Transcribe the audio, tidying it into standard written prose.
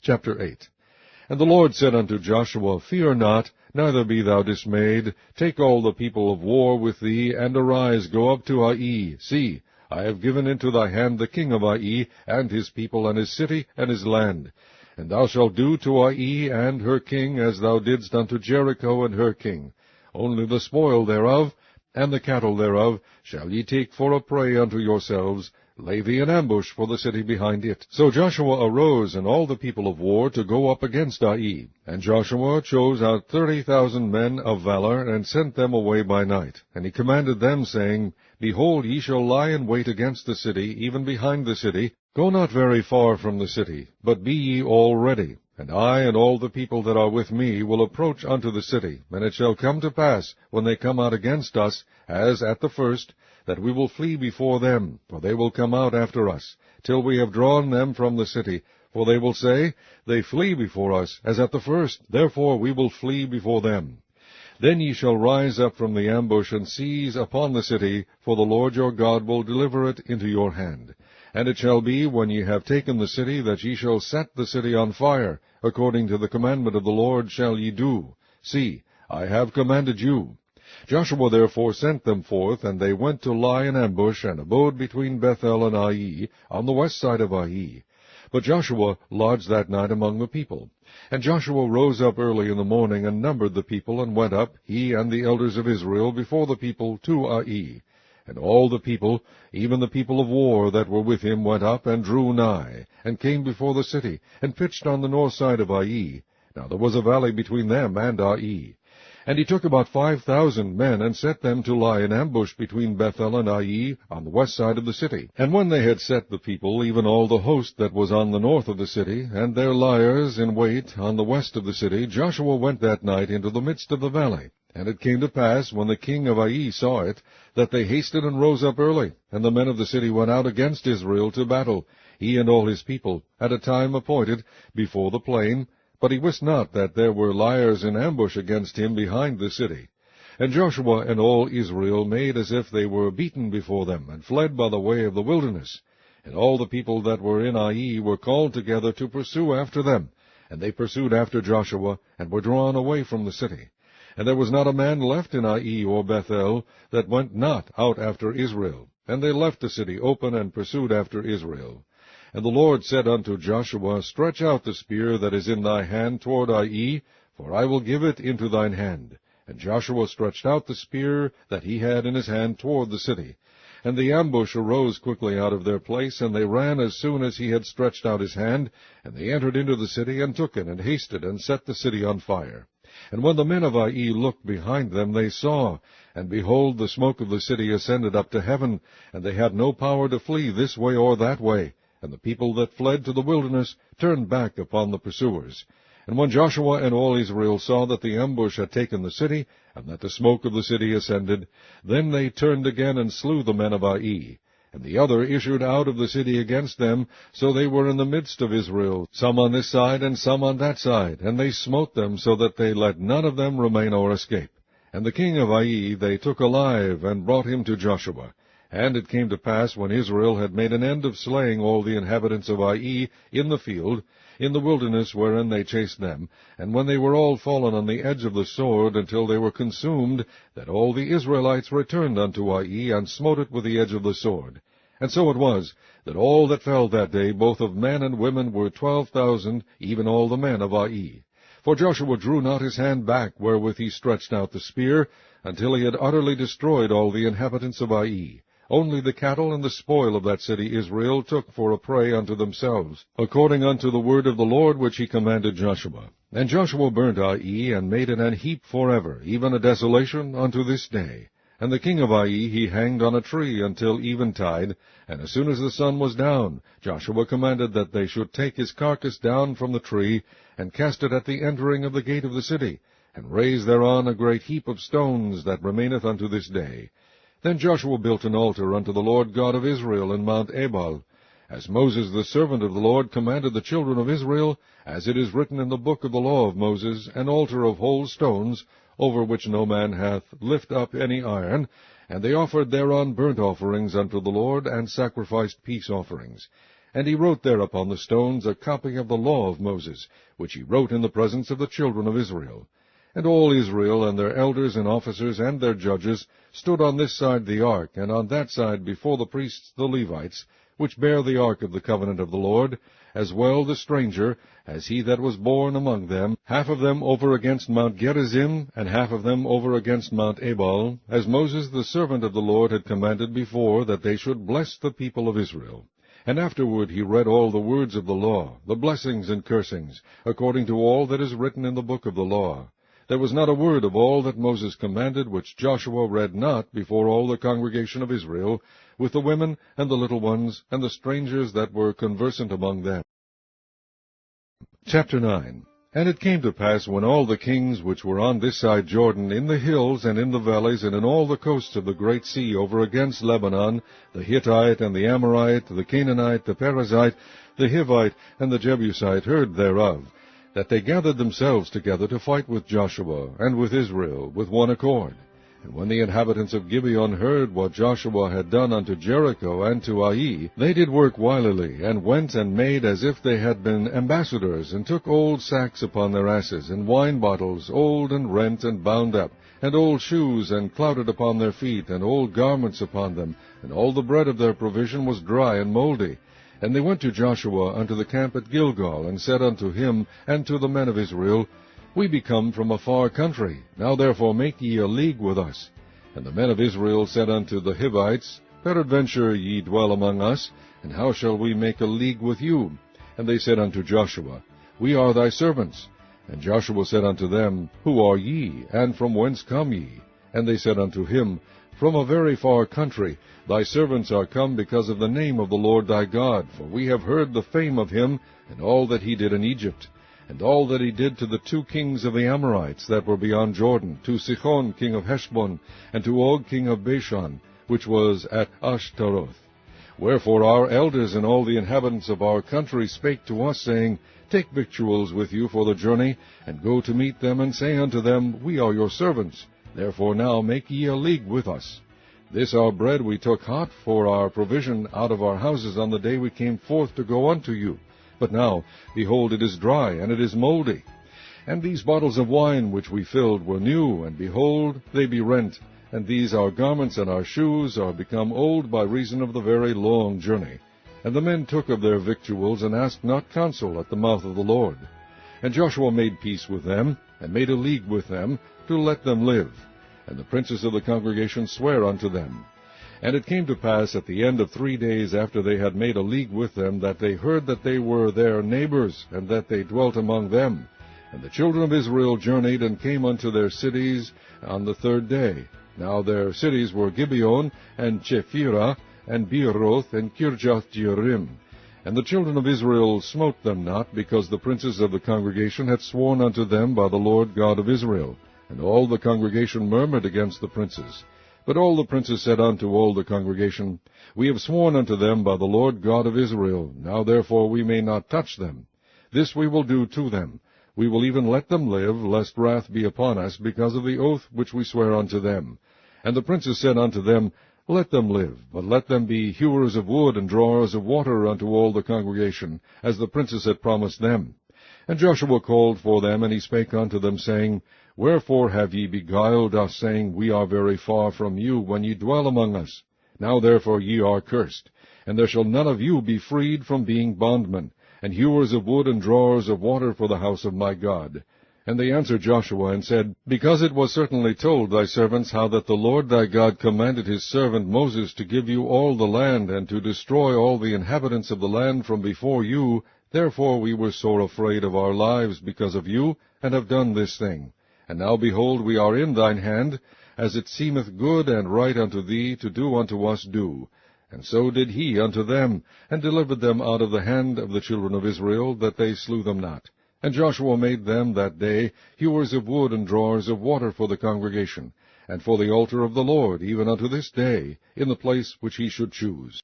Chapter 8. And the Lord said unto Joshua, Fear not, neither be thou dismayed. Take all the people of war with thee, and arise, go up to Ai. See, I have given into thy hand the king of Ai, and his people, and his city, and his land. And thou shalt do to Ai and her king as thou didst unto Jericho and her king. Only the spoil thereof, and the cattle thereof, shall ye take for a prey unto yourselves. Lay thee an ambush for the city behind it. So Joshua arose, and all the people of war, to go up against Ai. And Joshua chose out 30,000 men of valor, and sent them away by night. And he commanded them, saying, Behold, ye shall lie in wait against the city, even behind the city. Go not very far from the city, but be ye all ready. And I and all the people that are with me will approach unto the city. And it shall come to pass, when they come out against us, as at the first, that we will flee before them, for they will come out after us, till we have drawn them from the city. For they will say, They flee before us, as at the first, therefore we will flee before them. Then ye shall rise up from the ambush, and seize upon the city, for the Lord your God will deliver it into your hand. And it shall be, when ye have taken the city, that ye shall set the city on fire. According to the commandment of the Lord shall ye do. See, I have commanded you. Joshua therefore sent them forth, and they went to lie in ambush, and abode between Bethel and Ai, on the west side of Ai. But Joshua lodged that night among the people. And Joshua rose up early in the morning, and numbered the people, and went up, he and the elders of Israel, before the people to Ai. And all the people, even the people of war that were with him, went up, and drew nigh, and came before the city, and pitched on the north side of Ai. Now there was a valley between them and Ai. And he took about 5,000 men, and set them to lie in ambush between Bethel and Ai, on the west side of the city. And when they had set the people, even all the host that was on the north of the city, and their liers in wait on the west of the city, Joshua went that night into the midst of the valley. And it came to pass, when the king of Ai saw it, that they hasted and rose up early, and the men of the city went out against Israel to battle, he and all his people, at a time appointed, before the plain. But he wist not that there were liers in ambush against him behind the city. And Joshua and all Israel made as if they were beaten before them, and fled by the way of the wilderness. And all the people that were in Ai were called together to pursue after them. And they pursued after Joshua, and were drawn away from the city. And there was not a man left in Ai or Bethel that went not out after Israel. And they left the city open, and pursued after Israel. And the Lord said unto Joshua, Stretch out the spear that is in thy hand toward Ai, for I will give it into thine hand. And Joshua stretched out the spear that he had in his hand toward the city. And the ambush arose quickly out of their place, and they ran as soon as he had stretched out his hand. And they entered into the city, and took it, and hasted, and set the city on fire. And when the men of Ai looked behind them, they saw, and behold, the smoke of the city ascended up to heaven, and they had no power to flee this way or that way. And the people that fled to the wilderness turned back upon the pursuers. And when Joshua and all Israel saw that the ambush had taken the city, and that the smoke of the city ascended, then they turned again and slew the men of Ai. And the other issued out of the city against them, so they were in the midst of Israel, some on this side and some on that side, and they smote them, so that they let none of them remain or escape. And the king of Ai they took alive, and brought him to Joshua. And it came to pass, when Israel had made an end of slaying all the inhabitants of Ai in the field, in the wilderness wherein they chased them, and when they were all fallen on the edge of the sword, until they were consumed, that all the Israelites returned unto Ai, and smote it with the edge of the sword. And so it was, that all that fell that day, both of men and women, were 12,000, even all the men of Ai. For Joshua drew not his hand back wherewith he stretched out the spear, until he had utterly destroyed all the inhabitants of Ai. Only the cattle and the spoil of that city Israel took for a prey unto themselves, according unto the word of the Lord which he commanded Joshua. And Joshua burnt Ai, and made it an heap forever, even a desolation unto this day. And the king of Ai he hanged on a tree until eventide, and as soon as the sun was down, Joshua commanded that they should take his carcass down from the tree, and cast it at the entering of the gate of the city, and raise thereon a great heap of stones that remaineth unto this day. Then Joshua built an altar unto the Lord God of Israel in Mount Ebal, as Moses the servant of the Lord commanded the children of Israel, as it is written in the book of the law of Moses, an altar of whole stones, over which no man hath lift up any iron. And they offered thereon burnt offerings unto the Lord, and sacrificed peace offerings. And he wrote there upon the stones a copy of the law of Moses, which he wrote in the presence of the children of Israel. And all Israel and their elders and officers and their judges stood on this side the ark, and on that side before the priests the Levites, which bear the ark of the covenant of the Lord, as well the stranger, as he that was born among them, half of them over against Mount Gerizim, and half of them over against Mount Ebal, as Moses the servant of the Lord had commanded before, that they should bless the people of Israel. And afterward he read all the words of the law, the blessings and cursings, according to all that is written in the book of the law. There was not a word of all that Moses commanded which Joshua read not before all the congregation of Israel, with the women and the little ones, and the strangers that were conversant among them. Chapter 9. And it came to pass, when all the kings which were on this side Jordan, in the hills and in the valleys, and in all the coasts of the great sea over against Lebanon, the Hittite and the Amorite, the Canaanite, the Perizzite, the Hivite, and the Jebusite, heard thereof, that they gathered themselves together to fight with Joshua and with Israel with one accord. And when the inhabitants of Gibeon heard what Joshua had done unto Jericho and to Ai, they did work wilily, and went and made as if they had been ambassadors, and took old sacks upon their asses, and wine bottles, old and rent and bound up, and old shoes, and clouted upon their feet, and old garments upon them, and all the bread of their provision was dry and mouldy. And they went to Joshua unto the camp at Gilgal, and said unto him and to the men of Israel, We be come from a far country, now therefore make ye a league with us. And the men of Israel said unto the Hivites, Peradventure ye dwell among us, and how shall we make a league with you? And they said unto Joshua, We are thy servants. And Joshua said unto them, Who are ye, and from whence come ye? And they said unto him, From a very far country. Thy servants are come because of the name of the Lord thy God, for we have heard the fame of him, and all that he did in Egypt, and all that he did to the 2 kings of the Amorites that were beyond Jordan, to Sihon king of Heshbon, and to Og king of Bashan, which was at Ashtaroth. Wherefore our elders and all the inhabitants of our country spake to us, saying, Take victuals with you for the journey, and go to meet them, and say unto them, We are your servants. Therefore now make ye a league with us. This our bread we took hot for our provision out of our houses on the day we came forth to go unto you. But now, behold, it is dry, and it is mouldy. And these bottles of wine which we filled were new, and behold, they be rent. And these our garments and our shoes are become old by reason of the very long journey. And the men took of their victuals, and asked not counsel at the mouth of the Lord. And Joshua made peace with them, and made a league with them, to let them live. And the princes of the congregation sware unto them. And it came to pass at the end of 3 days after they had made a league with them, that they heard that they were their neighbors, and that they dwelt among them. And the children of Israel journeyed, and came unto their cities on the 3rd day. Now their cities were Gibeon, and Chephirah, and Beeroth, and Kirjath-jearim. And the children of Israel smote them not, because the princes of the congregation had sworn unto them by the Lord God of Israel. And all the congregation murmured against the princes. But all the princes said unto all the congregation, We have sworn unto them by the Lord God of Israel. Now therefore we may not touch them. This we will do to them. We will even let them live, lest wrath be upon us, because of the oath which we swear unto them. And the princes said unto them, Let them live, but let them be hewers of wood and drawers of water unto all the congregation, as the princes had promised them. And Joshua called for them, and he spake unto them, saying, Wherefore have ye beguiled us, saying, We are very far from you, when ye dwell among us? Now therefore ye are cursed, and there shall none of you be freed from being bondmen, and hewers of wood and drawers of water for the house of my God. And they answered Joshua, and said, Because it was certainly told thy servants how that the Lord thy God commanded his servant Moses to give you all the land, and to destroy all the inhabitants of the land from before you, therefore we were sore afraid of our lives because of you, and have done this thing. And now, behold, we are in thine hand, as it seemeth good and right unto thee to do unto us do. And so did he unto them, and delivered them out of the hand of the children of Israel, that they slew them not. And Joshua made them that day hewers of wood and drawers of water for the congregation, and for the altar of the Lord, even unto this day, in the place which he should choose.